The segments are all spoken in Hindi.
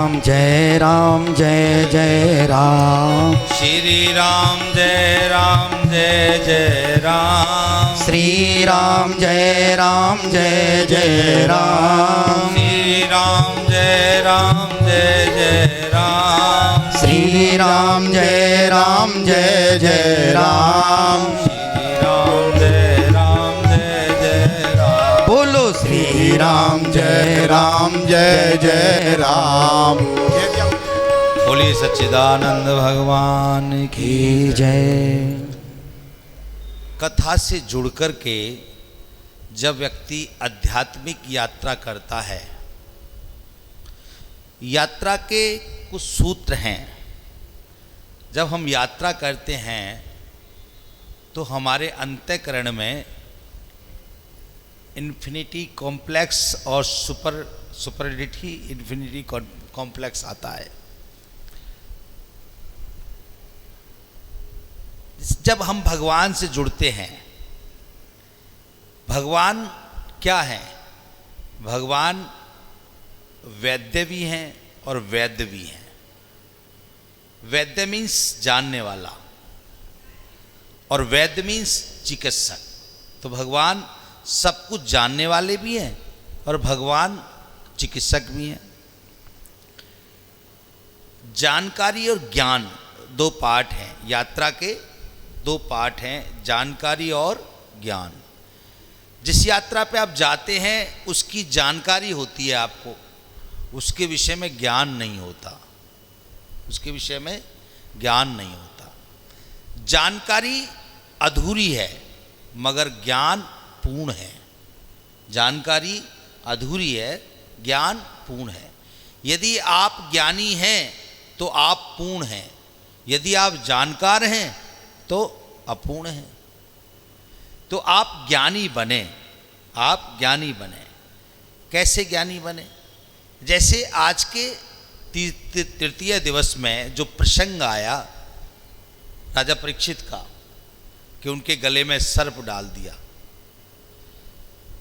जय राम जय जय राम। श्री राम जय जय राम। श्री राम जय जय राम। श्री राम जय जय राम। श्री राम जय जय राम। श्री राम जय जय राम। बोलो श्री राम जय जय राम। बोलिए सच्चिदानंद भगवान की जय। कथा से जुड़कर के जब व्यक्ति आध्यात्मिक यात्रा करता है, यात्रा के कुछ सूत्र हैं। जब हम यात्रा करते हैं तो हमारे अंतःकरण में इन्फिनिटी कॉम्प्लेक्स और सुपरिटी इन्फिनिटी कॉम्प्लेक्स आता है। जब हम भगवान से जुड़ते हैं, भगवान क्या है? भगवान वैद्य भी हैं और वैद्य भी हैं। वैद्य मीन्स जानने वाला और वैद्य मीन्स चिकित्सक। तो भगवान सब कुछ जानने वाले भी हैं और भगवान चिकित्सक भी हैं। जानकारी और ज्ञान दो पार्ट हैं। यात्रा के दो पार्ट हैं, जानकारी और ज्ञान। जिस यात्रा पे आप जाते हैं उसकी जानकारी होती है आपको, उसके विषय में ज्ञान नहीं होता। उसके विषय में ज्ञान नहीं होता। जानकारी अधूरी है मगर ज्ञान पूर्ण है। जानकारी अधूरी है, ज्ञान पूर्ण है। यदि आप ज्ञानी हैं तो आप पूर्ण हैं, यदि आप जानकार हैं तो अपूर्ण हैं। तो आप ज्ञानी बने, आप ज्ञानी बने। कैसे ज्ञानी बने? जैसे आज के तृतीय दिवस में जो प्रसंग आया राजा परीक्षित का कि उनके गले में सर्प डाल दिया,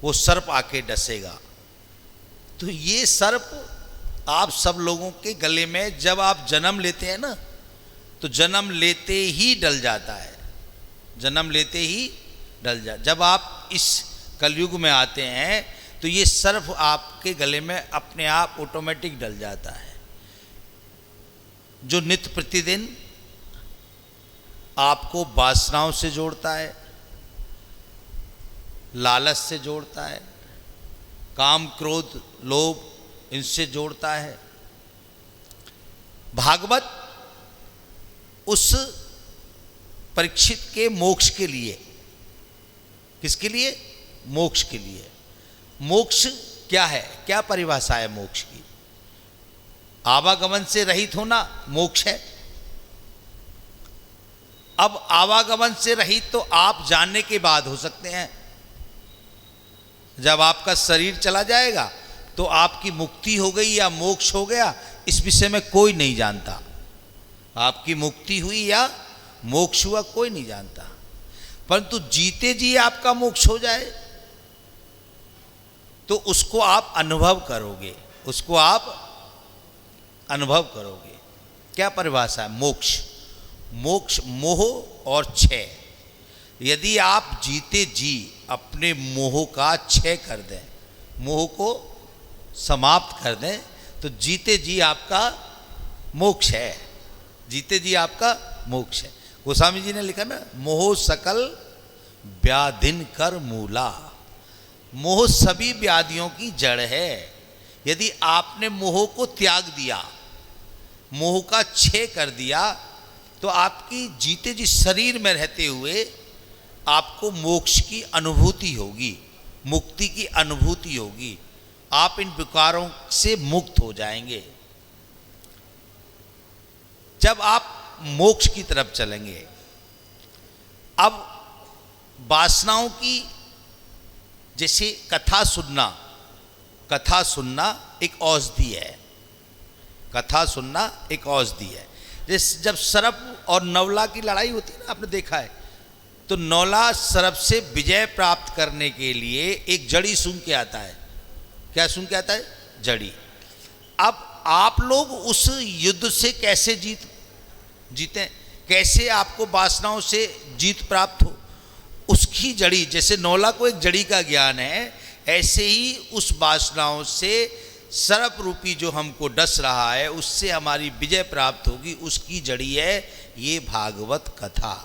वो सर्प आके डसेगा। तो ये सर्प आप सब लोगों के गले में जब आप जन्म लेते हैं ना, तो जन्म लेते ही डल जाता है। जन्म लेते ही डल जाता। जब आप इस कलयुग में आते हैं तो ये सर्प आपके गले में अपने आप ऑटोमेटिक डल जाता है, जो नित्य प्रतिदिन आपको वासनाओं से जोड़ता है, लालच से जोड़ता है, काम क्रोध लोभ इनसे जोड़ता है। भागवत उस परीक्षित के मोक्ष के लिए, किसके लिए? मोक्ष के लिए। मोक्ष क्या है? क्या परिभाषा है मोक्ष की? आवागमन से रहित होना मोक्ष है। अब आवागमन से रहित तो आप जानने के बाद हो सकते हैं। जब आपका शरीर चला जाएगा तो आपकी मुक्ति हो गई या मोक्ष हो गया, इस विषय में कोई नहीं जानता। आपकी मुक्ति हुई या मोक्ष हुआ कोई नहीं जानता। परंतु जीते जी आपका मोक्ष हो जाए तो उसको आप अनुभव करोगे, उसको आप अनुभव करोगे। क्या परिभाषा है मोक्ष? मोक्ष मोह और क्षय। यदि आप जीते जी अपने मोह का क्षय कर दें, मोह को समाप्त कर दें, तो जीते जी आपका मोक्ष है। जीते जी आपका मोक्ष है। गोस्वामी जी ने लिखा ना, मोह सकल व्याधिन कर मूला। मोह सभी व्याधियों की जड़ है। यदि आपने मोह को त्याग दिया, मोह का क्षय कर दिया, तो आपकी जीते जी शरीर में रहते हुए आपको मोक्ष की अनुभूति होगी, मुक्ति की अनुभूति होगी। आप इन विकारों से मुक्त हो जाएंगे। जब आप मोक्ष की तरफ चलेंगे, अब वासनाओं की, जैसे कथा सुनना एक औषधि है। कथा सुनना एक औषधि है। जैसे जब सर्प और नवला की लड़ाई होती है ना, आपने देखा है, तो नौला सर्प से विजय प्राप्त करने के लिए एक जड़ी सूंघ के आता है। क्या सूंघ के आता है? जड़ी। अब आप लोग उस युद्ध से कैसे जीते, कैसे आपको वासनाओं से जीत प्राप्त हो, उसकी जड़ी, जैसे नौला को एक जड़ी का ज्ञान है, ऐसे ही उस वासनाओं से सर्प रूपी जो हमको डस रहा है उससे हमारी विजय प्राप्त होगी, उसकी जड़ी है ये भागवत कथा।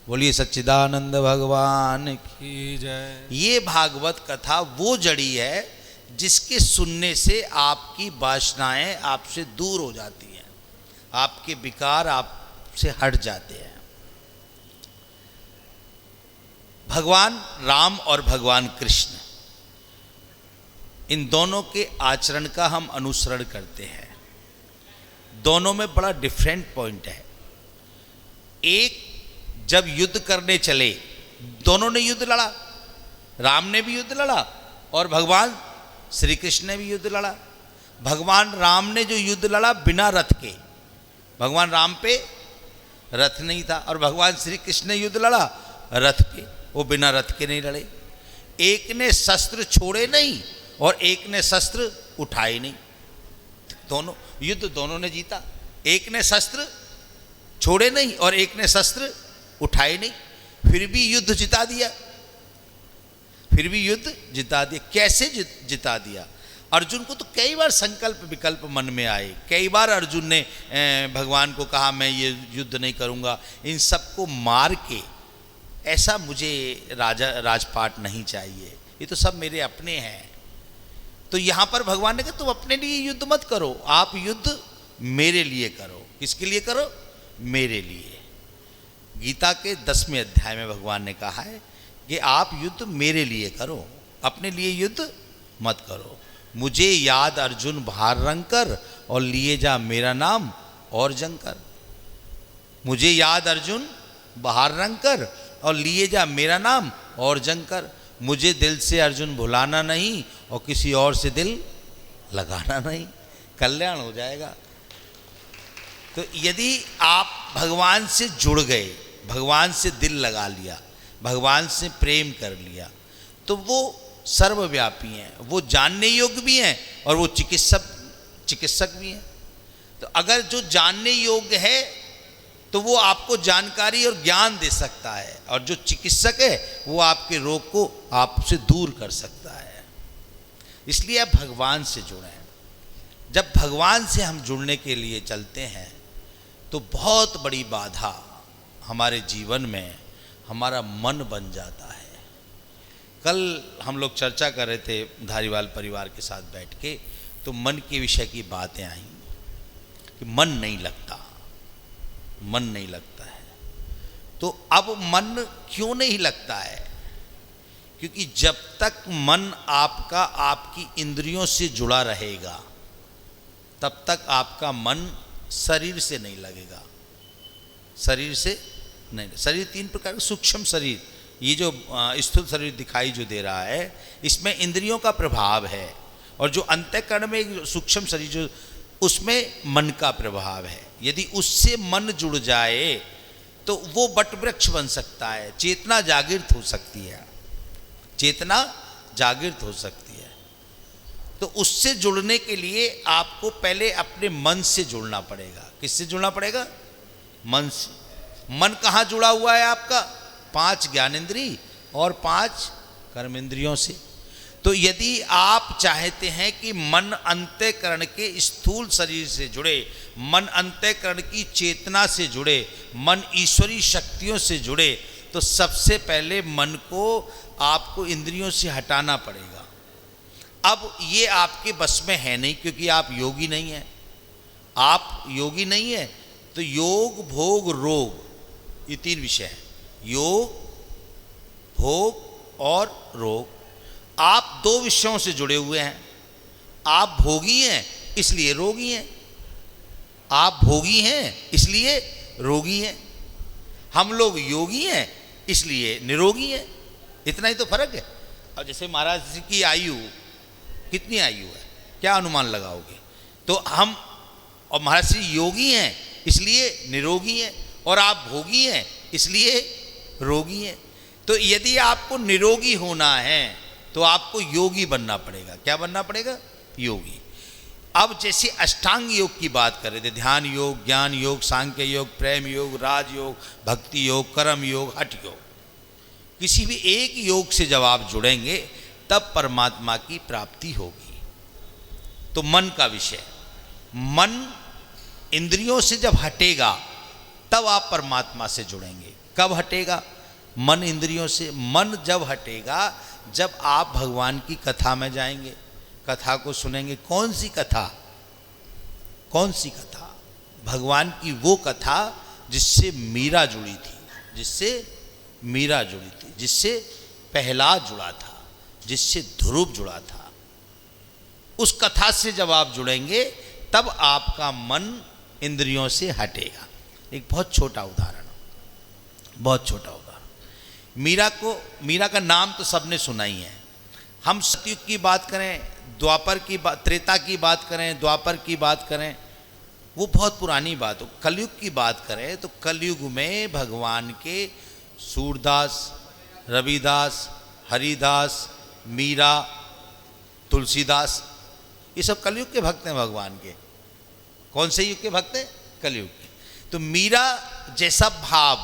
बोलिए सच्चिदानंद भगवान की जय। ये भागवत कथा वो जड़ी है जिसके सुनने से आपकी वासनाएं आपसे दूर हो जाती हैं, आपके विकार आपसे हट जाते हैं। भगवान राम और भगवान कृष्ण, इन दोनों के आचरण का हम अनुसरण करते हैं। दोनों में बड़ा डिफरेंट पॉइंट है। एक जब युद्ध करने चले, दोनों ने युद्ध लड़ा, राम ने भी युद्ध लड़ा और भगवान श्री कृष्ण ने भी युद्ध लड़ा। भगवान राम ने जो युद्ध लड़ा बिना रथ के, भगवान राम पे रथ नहीं था, और भगवान श्री कृष्ण ने युद्ध लड़ा रथ पे, वो बिना रथ के नहीं लड़े। एक ने शस्त्र छोड़े नहीं और एक ने शस्त्र उठाए नहीं, दोनों युद्ध दोनों ने जीता। एक ने शस्त्र छोड़े नहीं और एक ने शस्त्र उठाए नहीं, फिर भी युद्ध जिता दिया, फिर भी युद्ध जिता दिया। कैसे जिता दिया? अर्जुन को तो कई बार संकल्प विकल्प मन में आए, कई बार अर्जुन ने भगवान को कहा मैं ये युद्ध नहीं करूँगा, इन सबको मार के, ऐसा मुझे राजपाट नहीं चाहिए, ये तो सब मेरे अपने हैं। तो यहाँ पर भगवान ने कहा तुम अपने लिए युद्ध मत करो, आप युद्ध मेरे लिए करो। किसके लिए करो? मेरे लिए। गीता के 10वें अध्याय में भगवान ने कहा है कि आप युद्ध मेरे लिए करो, अपने लिए युद्ध मत करो। मुझे याद अर्जुन भार रंग कर और लिए जा मेरा नाम और जंग कर। मुझे याद अर्जुन बाहर रंग कर और लिए जा मेरा नाम और जंग कर। मुझे दिल से अर्जुन भुलाना नहीं और किसी और से दिल लगाना नहीं, कल्याण हो जाएगा। तो यदि आप भगवान से जुड़ गए, भगवान से दिल लगा लिया, भगवान से प्रेम कर लिया, तो वो सर्वव्यापी हैं, वो जानने योग्य भी हैं और वो चिकित्सक भी हैं। तो अगर जो जानने योग्य है तो वो आपको जानकारी और ज्ञान दे सकता है, और जो चिकित्सक है वो आपके रोग को आपसे दूर कर सकता है। इसलिए आप भगवान से जुड़ें। जब भगवान से हम जुड़ने के लिए चलते हैं तो बहुत बड़ी बाधा हमारे जीवन में हमारा मन बन जाता है। कल हम लोग चर्चा कर रहे थे धारीवाल परिवार के साथ बैठ के, तो मन के विषय की बातें आई कि मन नहीं लगता, मन नहीं लगता है। तो अब मन क्यों नहीं लगता है? क्योंकि जब तक मन आपका आपकी इंद्रियों से जुड़ा रहेगा तब तक आपका मन शरीर से नहीं लगेगा। शरीर से नहीं, शरीर 3 प्रकार का, सूक्ष्म शरीर, ये जो स्थूल शरीर दिखाई जो दे रहा है इसमें इंद्रियों का प्रभाव है, और जो अंतःकरण में एक सूक्ष्म शरीर जो उसमें मन का प्रभाव है। यदि उससे मन जुड़ जाए तो वो वट वृक्ष बन सकता है, चेतना जागृत हो सकती है, चेतना जागृत हो सकती है। तो उससे जुड़ने के लिए आपको पहले अपने मन से जुड़ना पड़ेगा। किससे जुड़ना पड़ेगा? मन से। मन कहाँ जुड़ा हुआ है आपका? 5 ज्ञानेंद्रिय और 5 कर्मेंद्रियों से। तो यदि आप चाहते हैं कि मन अंतःकरण के स्थूल शरीर से जुड़े, मन अंतःकरण की चेतना से जुड़े, मन ईश्वरी शक्तियों से जुड़े, तो सबसे पहले मन को आपको इंद्रियों से हटाना पड़ेगा। अब ये आपके बस में है नहीं, क्योंकि आप योगी नहीं हैं। आप योगी नहीं हैं तो योग भोग रोग, ये 3 विषय हैं, योग भोग और रोग। आप 2 विषयों से जुड़े हुए हैं। आप भोगी हैं इसलिए रोगी हैं, आप भोगी हैं इसलिए रोगी हैं। हम लोग योगी हैं इसलिए निरोगी हैं। इतना ही तो फर्क है। अब जैसे महाराज जी की आयु कितनी आयु है, क्या अनुमान लगाओगे? तो हम और महाराज जी योगी हैं इसलिए निरोगी हैं, और आप भोगी हैं इसलिए रोगी हैं। तो यदि आपको निरोगी होना है तो आपको योगी बनना पड़ेगा। क्या बनना पड़ेगा? योगी। अब जैसे अष्टांग योग की बात कर रहे थे, ध्यान योग, ज्ञान योग, सांख्य योग, प्रेम योग, राज योग, भक्ति योग, कर्म योग, हठ योग, किसी भी एक योग से जब आप जुड़ेंगे तब परमात्मा की प्राप्ति होगी। तो मन का विषय, मन इंद्रियों से जब हटेगा तब आप परमात्मा से जुड़ेंगे। कब हटेगा मन इंद्रियों से? मन जब हटेगा जब आप भगवान की कथा में जाएंगे, कथा को सुनेंगे। कौन सी कथा? कौन सी कथा? भगवान की वो कथा जिससे मीरा जुड़ी थी, जिससे मीरा जुड़ी थी, जिससे प्रहलाद जुड़ा था, जिससे ध्रुव जुड़ा था। उस कथा से जब आप जुड़ेंगे तब आपका मन इंद्रियों से हटेगा। एक बहुत छोटा उदाहरण, बहुत छोटा उदाहरण। मीरा का नाम तो सबने सुना ही है। हम सतयुग की बात करें, द्वापर की बात, त्रेता की बात करें, द्वापर की बात करें, वो बहुत पुरानी बात हो। कलयुग की बात करें तो कलयुग में भगवान के सूरदास, रविदास, हरिदास, मीरा, तुलसीदास, ये सब कलयुग के भक्त हैं भगवान के। कौन से युग के भक्त हैं? कलयुग के। तो मीरा जैसा भाव,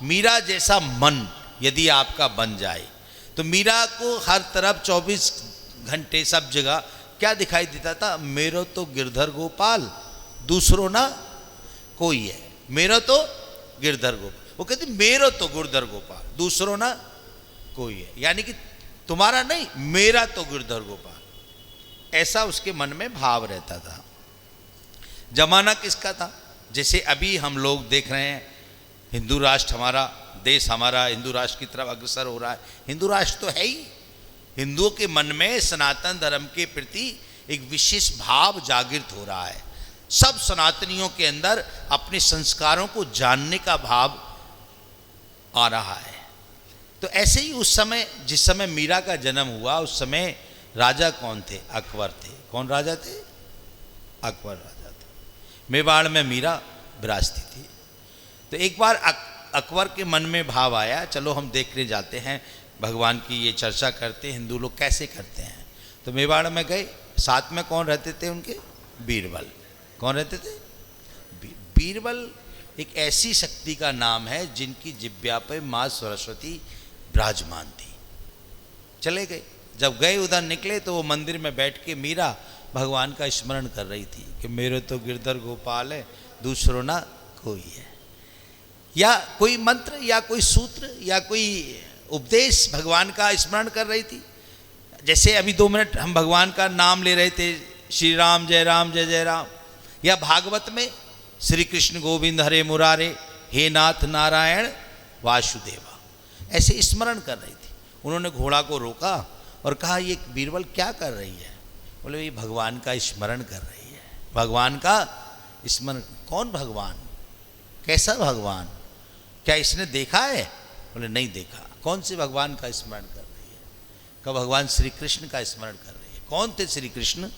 मीरा जैसा मन यदि आपका बन जाए तो मीरा को हर तरफ 24 घंटे सब जगह क्या दिखाई देता था? मेरो तो गिरधर गोपाल, दूसरों ना कोई है। मेरो तो गिरधर गोपाल, वो कहती मेरो तो गिरधर गोपाल, दूसरों ना कोई है। यानी कि तुम्हारा नहीं, मेरा तो गिरधर गोपाल, ऐसा उसके मन में भाव रहता था। जमाना किसका था? जैसे अभी हम लोग देख रहे हैं हिंदू राष्ट्र, हमारा देश, हमारा हिंदू राष्ट्र की तरफ अग्रसर हो रहा है। हिंदू राष्ट्र तो है ही। हिंदुओं के मन में सनातन धर्म के प्रति एक विशेष भाव जागृत हो रहा है। सब सनातनियों के अंदर अपने संस्कारों को जानने का भाव आ रहा है। तो ऐसे ही उस समय, जिस समय मीरा का जन्म हुआ, उस समय राजा कौन थे? अकबर थे। कौन राजा थे? अकबर राजा थे। मेवाड़ में मीरा विराजती थी। तो एक बार अकबर के मन में भाव आया, चलो हम देखने जाते हैं, भगवान की ये चर्चा करते हैं हिंदू लोग कैसे करते हैं। तो मेवाड़ में गए। साथ में कौन रहते थे उनके? बीरबल। कौन रहते थे? बीरबल एक ऐसी शक्ति का नाम है जिनकी जिब्या पे माँ सरस्वती विराजमान थी। चले गए। जब गए उधर निकले तो वो मंदिर में बैठ के मीरा भगवान का स्मरण कर रही थी कि मेरे तो गिरधर गोपाल है, दूसरों ना कोई है। या कोई मंत्र या कोई सूत्र या कोई उपदेश भगवान का स्मरण कर रही थी। जैसे अभी 2 मिनट हम भगवान का नाम ले रहे थे, श्री राम जय राम। या भागवत में श्री कृष्ण गोविंद हरे मुरारे, हे नाथ नारायण वासुदेवा, ऐसे स्मरण कर रही थी। उन्होंने घोड़ा को रोका और कहा ये बीरबल क्या कर रही है? बोले ये भगवान का स्मरण कर रही है। भगवान का स्मरण। कौन भगवान? कैसा भगवान? क्या इसने देखा है? बोले नहीं देखा। कौन से भगवान का स्मरण कर रही है? का भगवान श्री कृष्ण का स्मरण कर रही है। कौन थे श्री कृष्ण?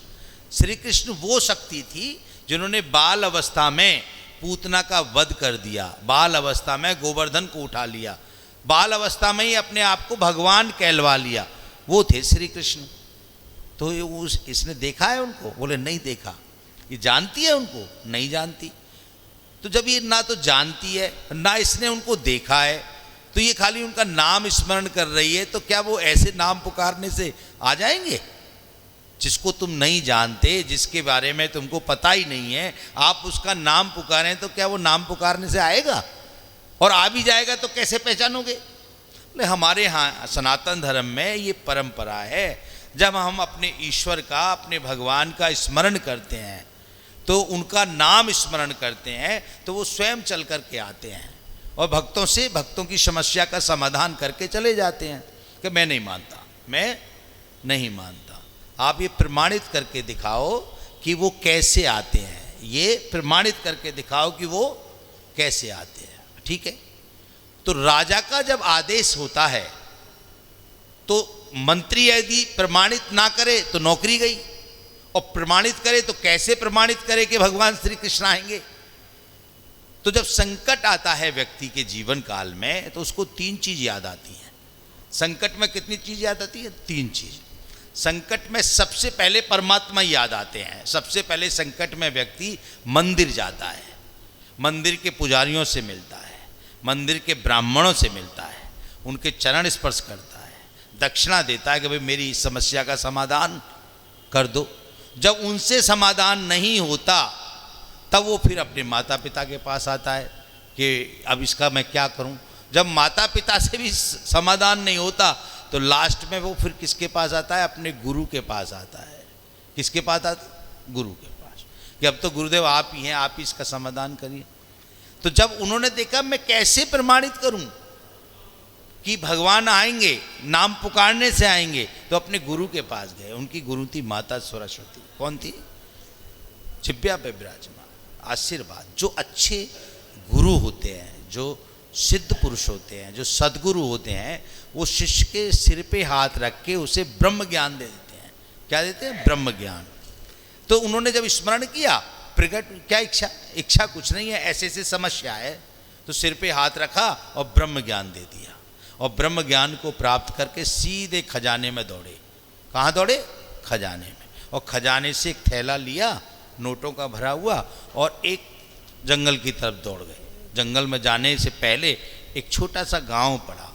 श्री कृष्ण वो शक्ति थी जिन्होंने बाल अवस्था में पूतना का वध कर दिया, बाल अवस्था में गोवर्धन को उठा लिया, बाल अवस्था में ही अपने आप को भगवान कहलवा लिया। वो थे श्री कृष्ण। तो इसने देखा है उनको? बोले नहीं देखा। ये जानती है उनको? नहीं जानती। तो जब ये ना तो जानती है ना इसने उनको देखा है, तो ये खाली उनका नाम स्मरण कर रही है, तो क्या वो ऐसे नाम पुकारने से आ जाएंगे? जिसको तुम नहीं जानते, जिसके बारे में तुमको पता ही नहीं है, आप उसका नाम पुकारें तो क्या वो नाम पुकारने से आएगा? और आ भी जाएगा तो कैसे पहचानोगे? बोले हमारे यहाँ सनातन धर्म में ये परंपरा है, जब हम अपने ईश्वर का, अपने भगवान का स्मरण करते हैं, तो उनका नाम स्मरण करते हैं, तो वो स्वयं चल करके आते हैं और भक्तों से, भक्तों की समस्या का समाधान करके चले जाते हैं कि मैं नहीं मानता, मैं नहीं मानता। आप ये प्रमाणित करके दिखाओ कि वो कैसे आते हैं, ये प्रमाणित करके दिखाओ कि वो कैसे आते हैं। ठीक है? तो राजा का जब आदेश होता है तो मंत्री यदि प्रमाणित ना करे तो नौकरी गई, और प्रमाणित करे तो कैसे प्रमाणित करे कि भगवान श्री कृष्ण आएंगे? तो जब संकट आता है व्यक्ति के जीवन काल में तो उसको 3 चीज याद आती हैं। संकट में कितनी चीज याद आती है? 3 चीज। संकट में सबसे पहले परमात्मा ही याद आते हैं। सबसे पहले संकट में व्यक्ति मंदिर जाता है, मंदिर के पुजारियों से मिलता है, मंदिर के ब्राह्मणों से मिलता है, उनके चरण स्पर्श करता है, दक्षिणा देता है कि भाई मेरी इस समस्या का समाधान कर दो। जब उनसे समाधान नहीं होता तब वो फिर अपने माता पिता के पास आता है कि अब इसका मैं क्या करूं। जब माता पिता से भी समाधान नहीं होता तो लास्ट में वो फिर किसके पास आता है? अपने गुरु के पास आता है। किसके पास आता? गुरु के पास, कि अब तो गुरुदेव आप ही हैं, आप ही इसका समाधान करिए। तो जब उन्होंने देखा मैं कैसे प्रमाणित करूं कि भगवान आएंगे, नाम पुकारने से आएंगे, तो अपने गुरु के पास गए। उनकी गुरु थी माता सरस्वती। कौन थी? जिब्या पे विराजमान, आशीर्वाद। जो अच्छे गुरु होते हैं, जो सिद्ध पुरुष होते हैं, जो सद्गुरु होते हैं, वो शिष्य के सिर पे हाथ रख के उसे ब्रह्म ज्ञान दे देते हैं। क्या देते हैं? ब्रह्म ज्ञान। तो उन्होंने जब स्मरण किया, प्रकट क्या इच्छा कुछ नहीं है, ऐसे ऐसे समस्या है, तो सिर पे हाथ रखा और ब्रह्म ज्ञान दे दिया। और ब्रह्म ज्ञान को प्राप्त करके सीधे खजाने में दौड़े। कहाँ दौड़े? खजाने में। और खजाने से एक थैला लिया नोटों का भरा हुआ और एक जंगल की तरफ दौड़ गए। जंगल में जाने से पहले एक छोटा सा गांव पड़ा,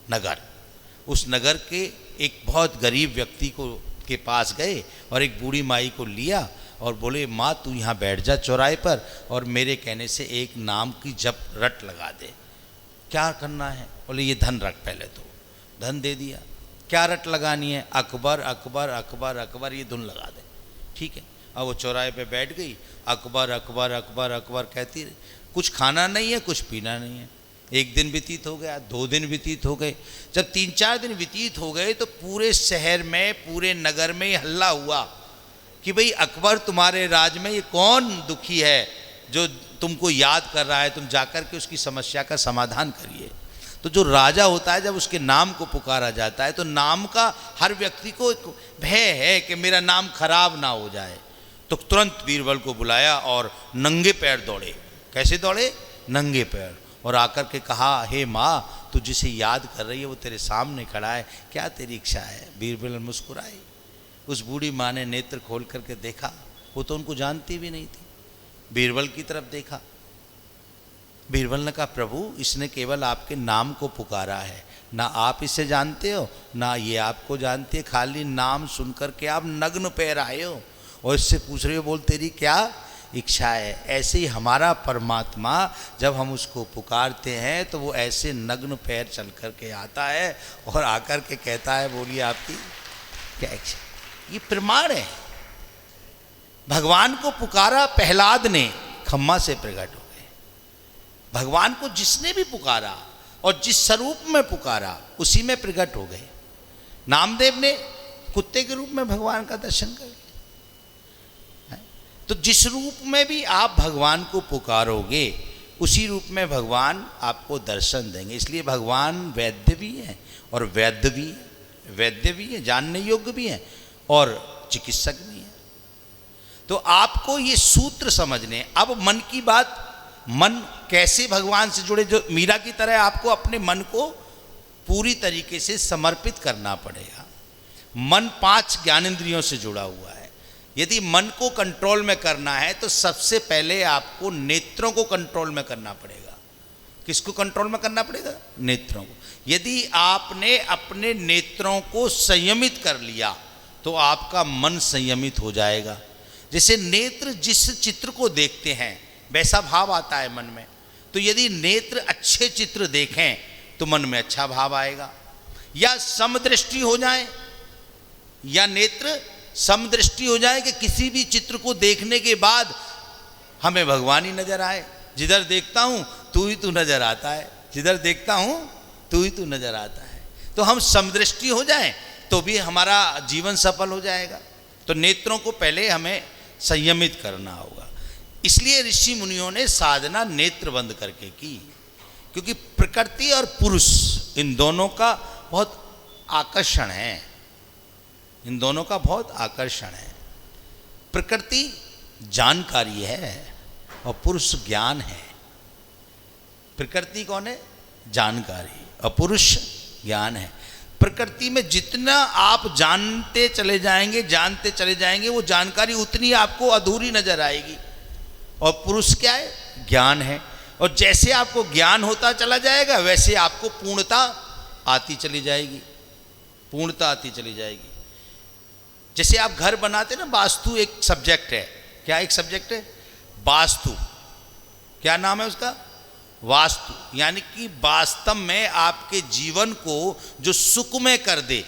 नगर। उस नगर के एक बहुत गरीब व्यक्ति के पास गए और एक बूढ़ी माई को लिया और बोले, माँ तू यहाँ बैठ जा चौराहे पर और मेरे कहने से एक नाम की जप रट लगा दे। क्या करना है? बोले ये धन रख पहले। तो धन दे दिया। क्या रट लगानी है? अकबर अकबर अकबर अकबर, ये धुन लगा दे। ठीक है। अब वो चौराहे पे बैठ गई, अकबर अकबर अकबर अकबर कहती रही। कुछ खाना नहीं है, कुछ पीना नहीं है। एक दिन व्यतीत हो गया, 2 दिन व्यतीत हो गए। जब 3-4 दिन व्यतीत हो गए तो पूरे शहर में, पूरे नगर में हल्ला हुआ कि भाई अकबर तुम्हारे राज में ये कौन दुखी है जो तुमको याद कर रहा है, तुम जाकर के उसकी समस्या का समाधान करिए। तो जो राजा होता है, जब उसके नाम को पुकारा जाता है तो नाम का हर व्यक्ति को एक भय है कि मेरा नाम खराब ना हो जाए। तो तुरंत बीरबल को बुलाया और नंगे पैर दौड़े। कैसे दौड़े? नंगे पैर। और आकर के कहा, हे माँ तू जिसे याद कर रही है वो तेरे सामने खड़ा है, क्या तेरी इच्छा है? बीरबल मुस्कुराई। उस बूढ़ी माँ ने नेत्र खोल करके देखा, वो तो उनको जानती भी नहीं थी। बीरबल की तरफ देखा। बीरबल ने कहा, प्रभु इसने केवल आपके नाम को पुकारा है, ना आप इसे जानते हो ना ये आपको जानती है, खाली नाम सुन करके आप नग्न पैर आए हो और इससे पूछ रहे हो बोल तेरी क्या इच्छा है। ऐसे ही हमारा परमात्मा जब हम उसको पुकारते हैं तो वो ऐसे नग्न पैर चल करके आता है और आकर के कहता है बोलिए आपकी क्या इच्छा। ये प्रमाण है। भगवान को पुकारा प्रहलाद ने, खम्मा से प्रकट हो गए। भगवान को जिसने भी पुकारा और जिस स्वरूप में पुकारा उसी में प्रकट हो गए। नामदेव ने कुत्ते के रूप में भगवान का दर्शन कर लिया। तो जिस रूप में भी आप भगवान को पुकारोगे उसी रूप में भगवान आपको दर्शन देंगे। इसलिए भगवान वैद्य भी हैं और वैद्य भी है, जानने योग्य भी हैं और चिकित्सक भी हैं। तो आपको ये सूत्र समझने। अब मन की बात, मन कैसे भगवान से जुड़े, जो मीरा की तरह आपको अपने मन को पूरी तरीके से समर्पित करना पड़ेगा। मन 5 ज्ञानेंद्रियों से जुड़ा हुआ है। यदि मन को कंट्रोल में करना है तो सबसे पहले आपको नेत्रों को कंट्रोल में करना पड़ेगा। किसको कंट्रोल में करना पड़ेगा? नेत्रों को। यदि आपने अपने नेत्रों को संयमित कर लिया तो आपका मन संयमित हो जाएगा। जैसे नेत्र जिस चित्र को देखते हैं वैसा भाव आता है मन में। तो यदि नेत्र अच्छे चित्र देखें तो मन में अच्छा भाव आएगा। या समदृष्टि हो जाए, या नेत्र समदृष्टि हो जाए कि किसी भी चित्र को देखने के बाद हमें भगवान ही नजर आए। जिधर देखता हूँ तू ही तू नजर आता है, जिधर देखता हूँ तू ही तू नजर आता है। तो हम समदृष्टि हो जाएं तो भी हमारा जीवन सफल हो जाएगा। तो नेत्रों को पहले हमें संयमित करना होगा। इसलिए ऋषि मुनियों ने साधना नेत्र बंद करके की, क्योंकि प्रकृति और पुरुष इन दोनों का बहुत आकर्षण है। इन दोनों का बहुत आकर्षण है। प्रकृति जानकारी है और पुरुष ज्ञान है। प्रकृति कौन है? जानकारी। और पुरुष ज्ञान है। प्रकृति में जितना आप जानते चले जाएंगे वो जानकारी उतनी आपको अधूरी नजर आएगी। और पुरुष क्या है? ज्ञान है। और जैसे आपको ज्ञान होता चला जाएगा वैसे आपको पूर्णता आती चली जाएगी, पूर्णता आती चली जाएगी। जैसे आप घर बनाते ना, वास्तु एक सब्जेक्ट है। क्या एक सब्जेक्ट है? वास्तु। क्या नाम है उसका? वास्तु। यानी कि वास्तव में आपके जीवन को जो सुखमय कर दे,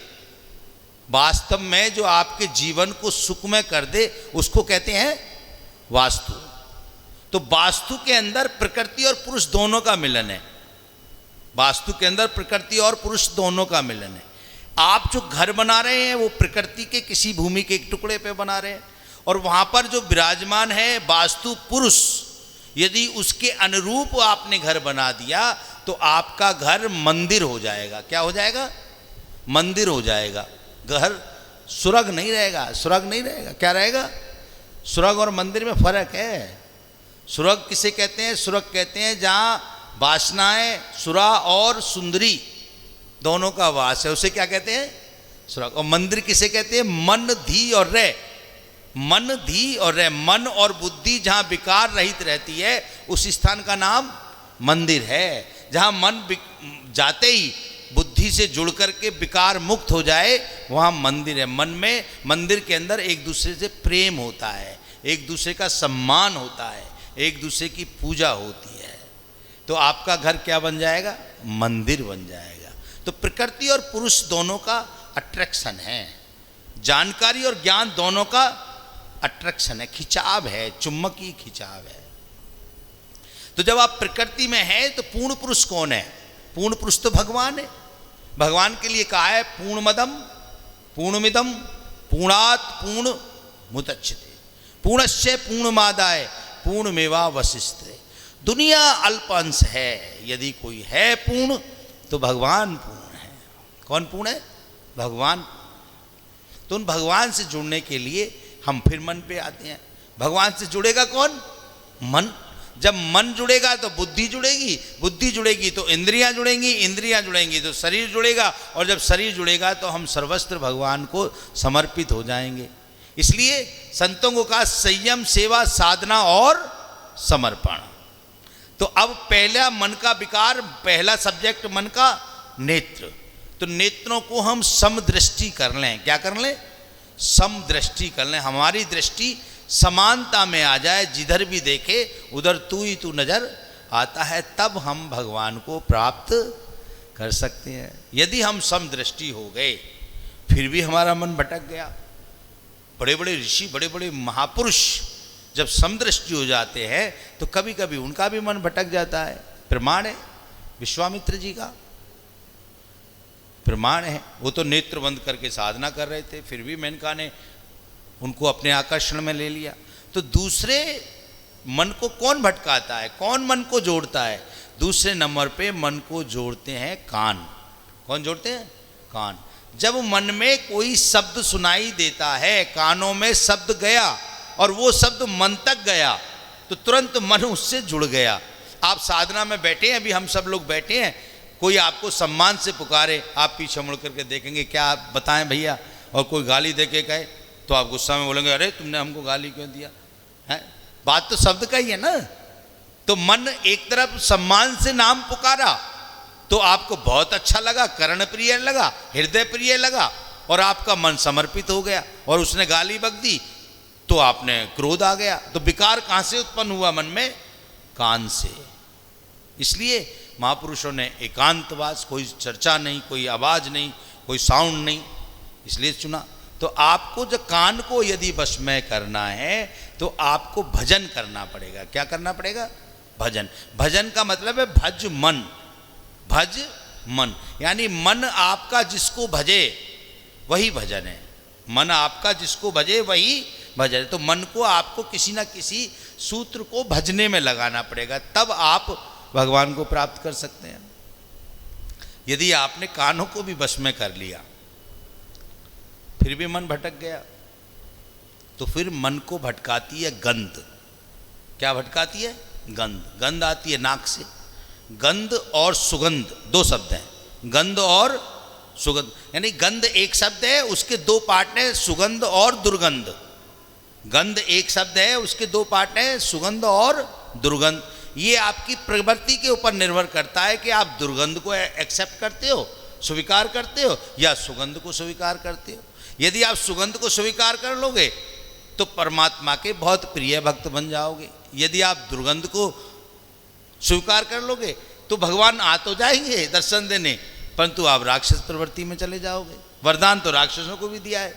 वास्तव में जो आपके जीवन को सुखमय कर दे उसको कहते हैं वास्तु। तो वास्तु के अंदर प्रकृति और पुरुष दोनों का मिलन है। वास्तु के अंदर प्रकृति और पुरुष दोनों का मिलन है। आप जो घर बना रहे हैं वो प्रकृति के किसी भूमि के एक टुकड़े पे बना रहे हैं, और वहां पर जो विराजमान है वास्तु पुरुष, यदि उसके अनुरूप आपने घर बना दिया तो आपका घर मंदिर हो जाएगा। क्या हो जाएगा? मंदिर हो जाएगा। घर सुरग नहीं रहेगा, सुरग नहीं रहेगा। क्या रहेगा? सुरग और मंदिर में फर्क है। सुरग किसे कहते हैं? सुरग कहते हैं जहां वासनाएं सुरा और सुंदरी दोनों का वास है, उसे क्या कहते हैं? सुरग। और मंदिर किसे कहते हैं? मन, धी और रे। मन, धी और रे, मन और बुद्धि जहां विकार रहित रहती है उस स्थान का नाम मंदिर है। जहां मन जाते ही बुद्धि से जुड़ करके विकार मुक्त हो जाए वहां मंदिर है। मन में, मंदिर के अंदर एक दूसरे से प्रेम होता है, एक दूसरे का सम्मान होता है, एक दूसरे की पूजा होती है। तो आपका घर क्या बन जाएगा? मंदिर बन जाएगा। तो प्रकृति और पुरुष दोनों का अट्रैक्शन है, जानकारी और ज्ञान दोनों का अट्रैक्शन है, खिंचाव है, चुंबकीय खिंचाव है। तो जब आप प्रकृति में हैं तो पूर्ण पुरुष कौन है? पूर्ण पुरुष तो भगवान है। भगवान के लिए कहा है पूर्णमदम पूर्णमिदम पूर्णात पूर्ण मुदच्यते पूर्णस्य पूर्णमादाय पूर्णमेवावशिष्यते। दुनिया अल्प अंश है, यदि कोई है पूर्ण तो भगवान पूर्ण है। कौन पूर्ण है? भगवान। तो उन भगवान से जुड़ने के लिए हम फिर मन पे आते हैं। भगवान से जुड़ेगा कौन? मन। जब मन जुड़ेगा तो बुद्धि जुड़ेगी, बुद्धि जुड़ेगी तो इंद्रियां जुड़ेंगी, इंद्रियां जुड़ेंगी तो शरीर जुड़ेगा, और जब शरीर जुड़ेगा तो हम सर्वस्त्र भगवान को समर्पित हो जाएंगे। इसलिए संतों को कहा संयम, सेवा, साधना और समर्पण। तो अब पहला मन का विकार, पहला सब्जेक्ट मन का नेत्र। तो नेत्रों को हम समदृष्टि कर लें। क्या कर लें? समदृष्टि कर लें। हमारी दृष्टि समानता में आ जाए, जिधर भी देखे उधर तू ही तू नजर आता है, तब हम भगवान को प्राप्त कर सकते हैं। यदि हम समदृष्टि हो गए फिर भी हमारा मन भटक गया, बड़े बड़े ऋषि, बड़े बड़े महापुरुष जब समदृष्टि हो जाते हैं तो कभी कभी उनका भी मन भटक जाता है। प्रमाण है विश्वामित्र जी का, प्रमाण है। वो तो नेत्र बंद करके साधना कर रहे थे, फिर भी मेनका ने उनको अपने आकर्षण में ले लिया। तो दूसरे मन को कौन भटकाता है? कौन मन को जोड़ता है? दूसरे नंबर पे मन को जोड़ते हैं कान। कौन जोड़ते हैं? कान। जब मन में कोई शब्द सुनाई देता है, कानों में शब्द गया और वो शब्द मन तक गया तो तुरंत मन उससे जुड़ गया। आप साधना में बैठे हैं, अभी हम सब लोग बैठे हैं, कोई आपको सम्मान से पुकारे, आप पीछे मुड़ करके देखेंगे क्या आप बताएं भैया, और कोई गाली दे के कहे तो आप गुस्सा में बोलेंगे अरे तुमने हमको गाली क्यों दिया है? बात तो शब्द का ही है ना। तो मन एक तरफ सम्मान से नाम पुकारा तो आपको बहुत अच्छा लगा, कर्ण प्रिय लगा, हृदय प्रिय लगा, और आपका मन समर्पित हो गया। और उसने गाली बक दी तो आपने क्रोध आ गया। तो विकार कहां से उत्पन्न हुआ मन में? कान से। इसलिए महापुरुषों ने एकांतवास, कोई चर्चा नहीं, कोई आवाज नहीं, कोई साउंड नहीं, इसलिए चुना। तो आपको जो कान को यदि वश में करना है तो आपको भजन करना पड़ेगा। क्या करना पड़ेगा? भजन। भजन का मतलब है भज मन, भज मन, यानी मन आपका जिसको भजे वही भजन है। मन आपका जिसको भजे वही भजन है। तो मन को आपको किसी ना किसी सूत्र को भजने में लगाना पड़ेगा, तब आप भगवान को प्राप्त कर सकते हैं। यदि आपने कानों को भी वश में कर लिया फिर भी मन भटक गया तो फिर मन को भटकाती है गंध। क्या भटकाती है? गंध। गंध आती है नाक से। गंध और सुगंध दो शब्द हैं, गंध और सुगंध, यानी गंध एक शब्द है, उसके दो पार्ट हैं, सुगंध और दुर्गंध। गंध एक शब्द है, उसके दो पार्ट हैं, सुगंध और दुर्गंध। ये आपकी प्रवृत्ति के ऊपर निर्भर करता है कि आप दुर्गंध को एक्सेप्ट करते हो, स्वीकार करते हो, या सुगंध को स्वीकार करते हो। यदि आप सुगंध को स्वीकार कर लोगे तो परमात्मा के बहुत प्रिय भक्त बन जाओगे। यदि आप दुर्गंध को स्वीकार कर लोगे तो भगवान आ तो जाएंगे दर्शन देने, परंतु आप राक्षस प्रवृत्ति में चले जाओगे। वरदान तो राक्षसों को भी दिया है,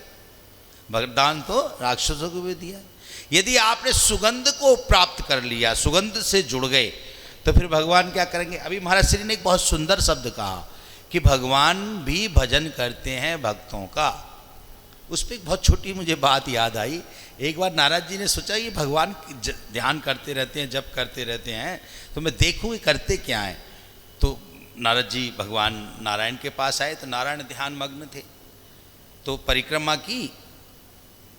वरदान तो राक्षसों को भी दिया है। यदि आपने सुगंध को प्राप्त कर लिया, सुगंध से जुड़ गए, तो फिर भगवान क्या करेंगे? अभी महाराज श्री ने एक बहुत सुंदर शब्द कहा कि भगवान भी भजन करते हैं भक्तों का। उस पर एक बहुत छोटी मुझे बात याद आई। एक बार नारद जी ने सोचा कि भगवान ध्यान करते रहते हैं, जप करते रहते हैं, तो मैं देखूँ कि करते क्या हैं। तो नारद जी भगवान नारायण के पास आए, तो नारायण ध्यान मग्न थे। तो परिक्रमा की,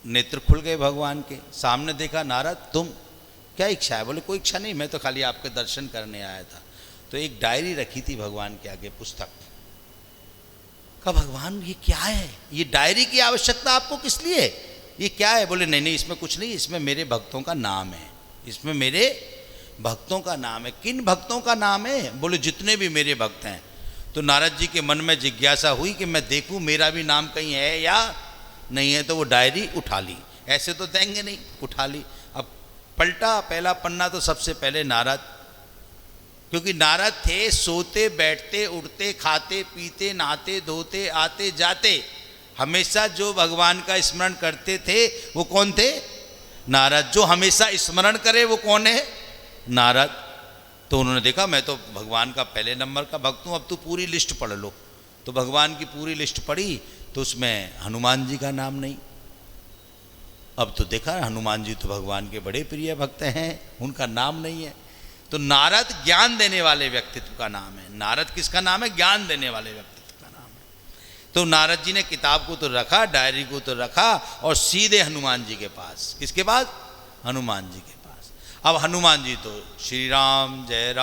नेत्र खुल गए भगवान के सामने। देखा, नारद तुम क्या इच्छा है? बोले कोई इच्छा नहीं, मैं तो खाली आपके दर्शन करने आया था। तो एक डायरी रखी थी भगवान के आगे, पुस्तक। कहा भगवान ये क्या है? ये डायरी की आवश्यकता आपको किस लिए है? ये क्या है? बोले नहीं नहीं, इसमें कुछ नहीं, इसमें मेरे भक्तों का नाम है, इसमें मेरे भक्तों का नाम है। किन भक्तों का नाम है? बोले जितने भी मेरे भक्त हैं। तो नारद जी के मन में जिज्ञासा हुई कि मैं देखूं मेरा भी नाम कहीं है या नहीं है। तो वो डायरी उठा ली, ऐसे तो देंगे नहीं, उठा ली। अब पलटा पहला पन्ना, तो सबसे पहले नारद, क्योंकि नारद थे सोते बैठते उठते खाते पीते नहाते धोते आते जाते, हमेशा जो भगवान का स्मरण करते थे वो कौन थे? नारद। जो हमेशा स्मरण करे वो कौन है? नारद। तो उन्होंने देखा मैं तो भगवान का पहले नंबर का भक्त हूँ, अब तो पूरी लिस्ट पढ़ लो। तो भगवान की पूरी लिस्ट पढ़ी तो उसमें हनुमान जी का नाम नहीं। अब तो देखा हनुमान जी तो भगवान के बड़े प्रिय भक्त हैं, उनका नाम नहीं है। तो नारद ज्ञान देने वाले व्यक्तित्व का नाम है। नारद किसका नाम है? ज्ञान देने वाले व्यक्तित्व का नाम है। तो नारद जी ने किताब को तो रखा, डायरी को तो रखा, और सीधे हनुमान जी के पास। किसके पास? हनुमान जी के पास। अब हनुमान जी तो श्री राम जय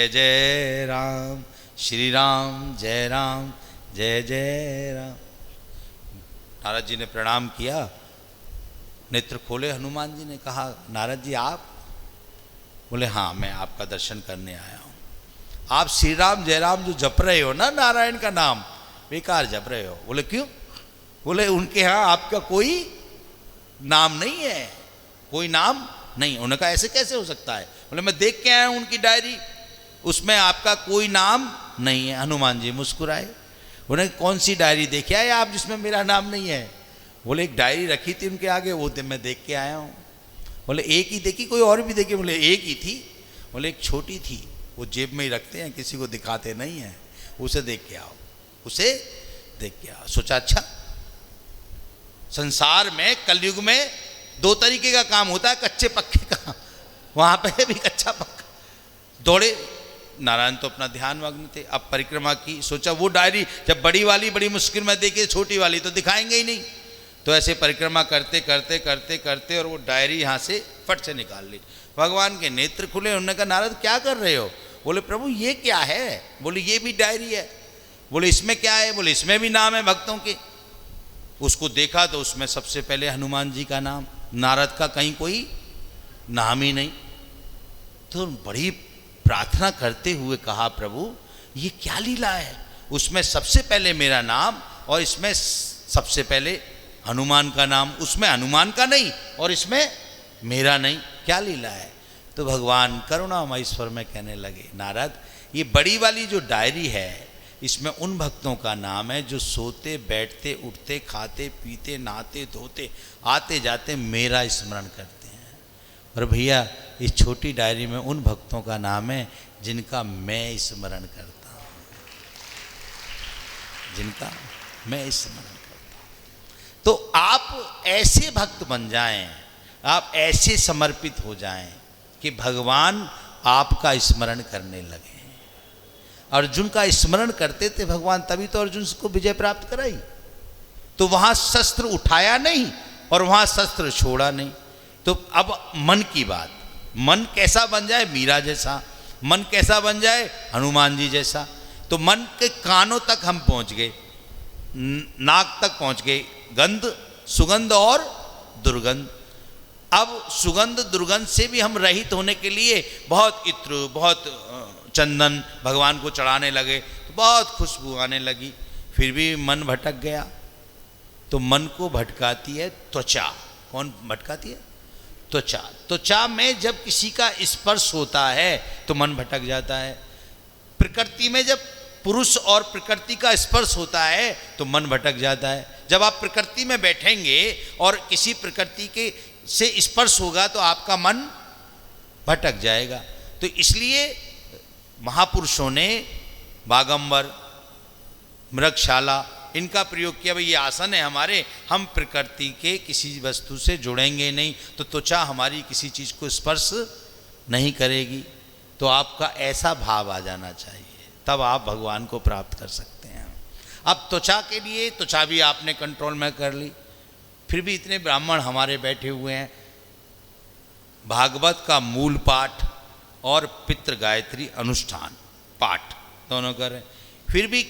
जय राम, श्री राम जय जय राम। नारद जी ने प्रणाम किया, नेत्र खोले हनुमान जी ने, कहा नारद जी आप? बोले हाँ, मैं आपका दर्शन करने आया हूँ। आप श्री राम जय राम जो जप रहे हो ना, नारायण का नाम, बेकार जप रहे हो। बोले क्यों? बोले उनके यहाँ आपका कोई नाम नहीं है, कोई नाम नहीं। उन्होंने कहा ऐसे कैसे हो सकता है? बोले मैं देख के आया हूँ उनकी डायरी, उसमें आपका कोई नाम नहीं है। हनुमान जी मुस्कुराए। उन्हें कौन सी डायरी देखे आए आप जिसमें मेरा नाम नहीं है? बोले एक डायरी रखी थी उनके आगे, वो मैं देख के आया हूँ। बोले एक ही देखी, कोई और भी देखी? बोले एक ही थी। बोले एक छोटी थी, वो जेब में ही रखते हैं, किसी को दिखाते नहीं हैं, उसे देख के आओ, उसे देख के आओ। सोचा अच्छा, संसार में कलयुग में दो तरीके का काम होता है, कच्चे पक्के का। वहां पे भी कच्चा पक्का। दौड़े, नारायण तो अपना ध्यान मग्न थे। अब परिक्रमा की, सोचा वो डायरी जब बड़ी वाली बड़ी मुश्किल में देखी, छोटी वाली तो दिखाएंगे ही नहीं। तो ऐसे परिक्रमा करते करते करते करते और वो डायरी यहाँ से फट से निकाल ली। भगवान के नेत्र खुले। उन्होंने कहा नारद क्या कर रहे हो? बोले प्रभु ये क्या है? बोले ये भी डायरी है। बोले इसमें क्या है? बोले इसमें भी नाम है भक्तों के। उसको देखा तो उसमें सबसे पहले हनुमान जी का नाम, नारद का कहीं कोई नाम ही नहीं। तो बड़ी प्रार्थना करते हुए कहा प्रभु ये क्या लीला है? उसमें सबसे पहले मेरा नाम और इसमें सबसे पहले हनुमान का नाम, उसमें हनुमान का नहीं और इसमें मेरा नहीं, क्या लीला है? तो भगवान करुणामय स्वर में कहने लगे नारद ये बड़ी वाली जो डायरी है इसमें उन भक्तों का नाम है जो सोते बैठते उठते खाते पीते नहाते धोते आते जाते मेरा स्मरण करते हैं। और भैया इस छोटी डायरी में उन भक्तों का नाम है जिनका मैं स्मरण करता हूँ, जिनका मैं स्मरण करता हूँ। तो आप ऐसे भक्त बन जाएं, आप ऐसे समर्पित हो जाएं कि भगवान आपका स्मरण करने लगे। अर्जुन का स्मरण करते थे भगवान, तभी तो अर्जुन को विजय प्राप्त कराई। तो वहां शस्त्र उठाया नहीं और वहां शस्त्र छोड़ा नहीं। तो अब मन की बात, मन कैसा बन जाए मीरा जैसा, मन कैसा बन जाए हनुमान जी जैसा। तो मन के कानों तक हम पहुंच गए, नाक तक पहुंच गए, गंध, सुगंध और दुर्गंध। अब सुगंध दुर्गंध से भी हम रहित होने के लिए बहुत इत्र, बहुत चंदन भगवान को चढ़ाने लगे, तो बहुत खुशबू आने लगी, फिर भी मन भटक गया। तो मन को भटकाती है त्वचा। कौन भटकाती है? त्वचा। त्वचा में जब किसी का स्पर्श होता है तो मन भटक जाता है। प्रकृति में जब पुरुष और प्रकृति का स्पर्श होता है तो मन भटक जाता है। जब आप प्रकृति में बैठेंगे और किसी प्रकृति के से स्पर्श होगा तो आपका मन भटक जाएगा। तो इसलिए महापुरुषों ने बागंबर, मृगशाला इनका प्रयोग किया। भाई ये आसन है हमारे, हम प्रकृति के किसी वस्तु से जुड़ेंगे नहीं तो त्वचा हमारी किसी चीज़ को स्पर्श नहीं करेगी। तो आपका ऐसा भाव आ जाना चाहिए, तब आप भगवान को प्राप्त कर सकते हैं। अब त्वचा के लिए त्वचा भी आपने कंट्रोल में कर ली, फिर भी इतने ब्राह्मण हमारे बैठे हुए हैं, भागवत का मूल पाठ और पितृ गायत्री अनुष्ठान पाठ दोनों कर रहे हैं, फिर भी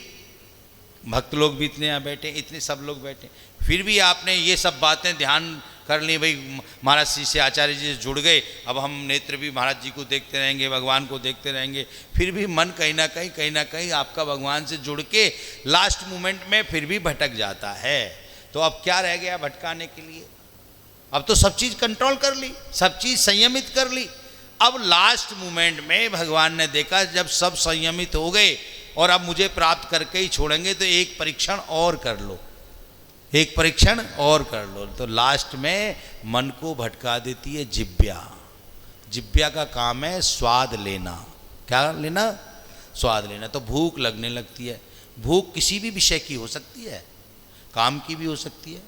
भक्त लोग भी इतने यहाँ बैठे, इतने सब लोग बैठे, फिर भी आपने ये सब बातें ध्यान कर ली। भाई महाराज जी से, आचार्य जी से जुड़ गए, अब हम नेत्र भी महाराज जी को देखते रहेंगे, भगवान को देखते रहेंगे, फिर भी मन कहीं ना कहीं आपका भगवान से जुड़ के लास्ट मोमेंट में फिर भी भटक जाता है। तो अब क्या रह गया भटकाने के लिए? अब तो सब चीज़ कंट्रोल कर ली, सब चीज़ संयमित कर ली। अब लास्ट मोमेंट में भगवान ने देखा जब सब संयमित हो गए और अब मुझे प्राप्त करके ही छोड़ेंगे, तो एक परीक्षण और कर लो, एक परीक्षण और कर लो। तो लास्ट में मन को भटका देती है जिब्या। जिब्या का काम है स्वाद लेना। क्या लेना? स्वाद लेना। तो भूख लगने लगती है। भूख किसी भी विषय की हो सकती है, काम की भी हो सकती है,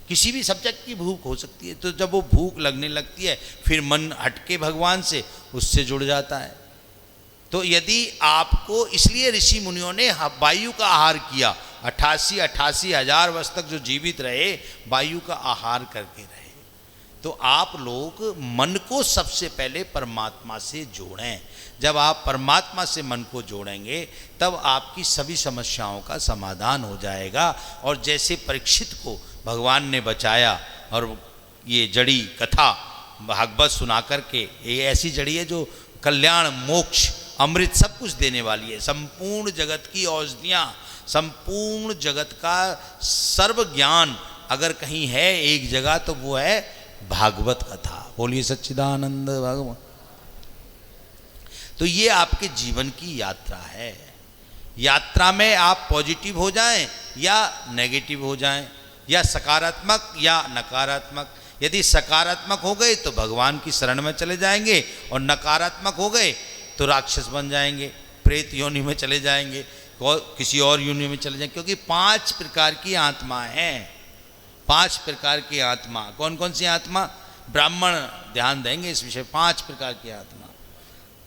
किसी भी सब्जेक्ट की भूख हो सकती है। तो जब वो भूख लगने लगती है फिर मन हटके भगवान से उससे जुड़ जाता है। तो यदि आपको, इसलिए ऋषि मुनियों ने वायु का आहार किया, 88 हजार वर्ष तक जो जीवित रहे वायु का आहार करके रहे। तो आप लोग मन को सबसे पहले परमात्मा से जोड़ें। जब आप परमात्मा से मन को जोड़ेंगे तब आपकी सभी समस्याओं का समाधान हो जाएगा। और जैसे परीक्षित को भगवान ने बचाया, और ये जड़ी कथा भागवत सुना करके, ये ऐसी जड़ी है जो कल्याण, मोक्ष, अमृत सब कुछ देने वाली है। संपूर्ण जगत की औषधियाँ, संपूर्ण जगत का सर्व ज्ञान अगर कहीं है एक जगह तो वो है भागवत कथा। बोलिए सच्चिदानंद भगवान। तो ये आपके जीवन की यात्रा है। यात्रा में आप पॉजिटिव हो जाएं या नेगेटिव हो जाएं, या सकारात्मक या नकारात्मक। यदि सकारात्मक हो गए तो भगवान की शरण में चले जाएंगे, और नकारात्मक हो गए तो राक्षस बन जाएंगे, प्रेत योनि में चले जाएंगे, किसी और योनि में चले जाएंगे। क्योंकि 5 प्रकार की आत्मा हैं। 5 प्रकार की आत्मा। कौन कौन सी आत्मा? ब्राह्मण ध्यान देंगे इस विषय। 5 प्रकार की आत्मा।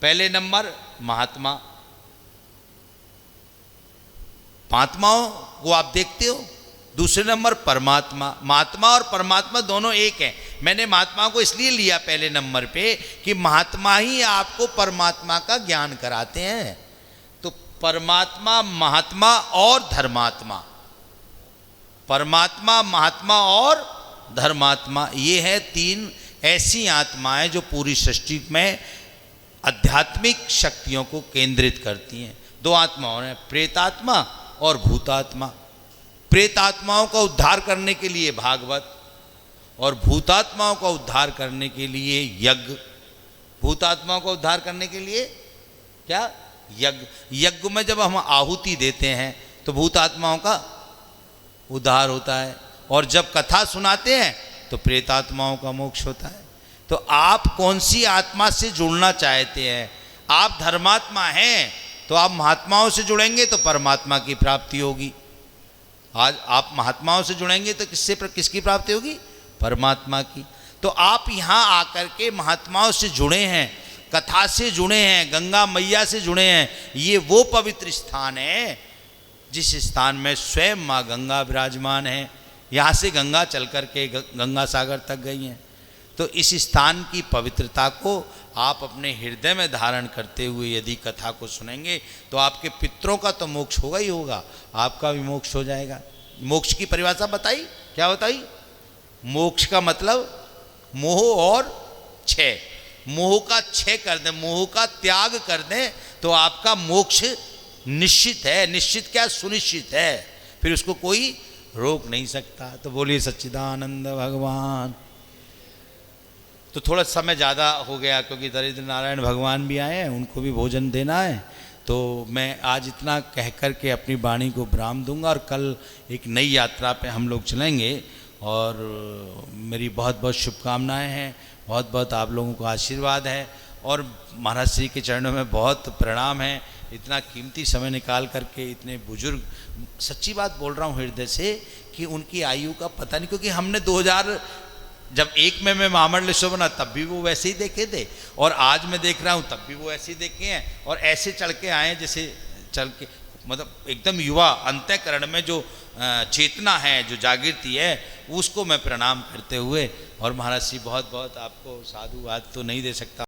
पहले नंबर महात्मा। महात्माओं को आप देखते हो। दूसरे नंबर परमात्मा। महात्मा और परमात्मा दोनों एक हैं। मैंने महात्मा को इसलिए लिया पहले नंबर पे कि महात्मा ही आपको परमात्मा का ज्ञान कराते हैं। तो परमात्मा, महात्मा और धर्मात्मा। परमात्मा, महात्मा और धर्मात्मा, ये है 3 ऐसी आत्माएं जो पूरी सृष्टि में आध्यात्मिक शक्तियों को केंद्रित करती हैं। 2 आत्माओं हैं, प्रेतात्मा और भूतात्मा। प्रेतात्माओं का उद्धार करने के लिए भागवत, और भूतात्माओं का उद्धार करने के लिए यज्ञ। भूतात्माओं का उद्धार करने के लिए क्या? यज्ञ। यज्ञ में जब हम आहुति देते हैं तो भूतात्माओं का उद्धार होता है, और जब कथा सुनाते हैं तो प्रेतात्माओं का मोक्ष होता है। तो आप कौन सी आत्मा से जुड़ना चाहते हैं? आप धर्मात्मा हैं तो आप महात्माओं से जुड़ेंगे तो परमात्मा की प्राप्ति होगी। आज आप महात्माओं से जुड़ेंगे तो किसकी प्राप्ति होगी? परमात्मा की। तो आप यहाँ आकर के महात्माओं से जुड़े हैं, कथा से जुड़े हैं, गंगा मैया से जुड़े हैं। ये वो पवित्र स्थान है जिस स्थान में स्वयं माँ गंगा विराजमान है। यहाँ से गंगा चल कर के गंगा सागर तक गई हैं। तो इस स्थान की पवित्रता को आप अपने हृदय में धारण करते हुए यदि कथा को सुनेंगे तो आपके पितरों का तो मोक्ष होगा ही होगा, आपका भी मोक्ष हो जाएगा। मोक्ष की परिभाषा बताई, क्या बताई? मोक्ष का मतलब मोह और क्षय। मोह का क्षय कर दें, मोह का त्याग कर दें तो आपका मोक्ष निश्चित है। निश्चित क्या? सुनिश्चित है, फिर उसको कोई रोक नहीं सकता। तो बोलिए सच्चिदानंद भगवान। तो थोड़ा समय ज़्यादा हो गया क्योंकि दरिद्र नारायण भगवान भी आए हैं, उनको भी भोजन देना है। तो मैं आज इतना कह कर के अपनी वाणी को विराम दूंगा और कल एक नई यात्रा पे हम लोग चलेंगे। और मेरी बहुत बहुत शुभकामनाएं हैं, बहुत बहुत आप लोगों को आशीर्वाद है और महाराज श्री के चरणों में बहुत प्रणाम है। इतना कीमती समय निकाल करके इतने बुजुर्ग, सच्ची बात बोल रहा हूँ हृदय से, कि उनकी आयु का पता नहीं, क्योंकि हमने 2001 में मैं महामंडलेश्वर बना तब भी वो वैसे ही देखे थे और आज मैं देख रहा हूँ तब भी वो ऐसे ही देखे हैं और ऐसे चढ़ के आए जैसे चल के, मतलब एकदम युवा अंतःकरण में जो चेतना है, जो जागृति है, उसको मैं प्रणाम करते हुए। और महाराज जी बहुत बहुत आपको साधुवाद तो नहीं दे सकता।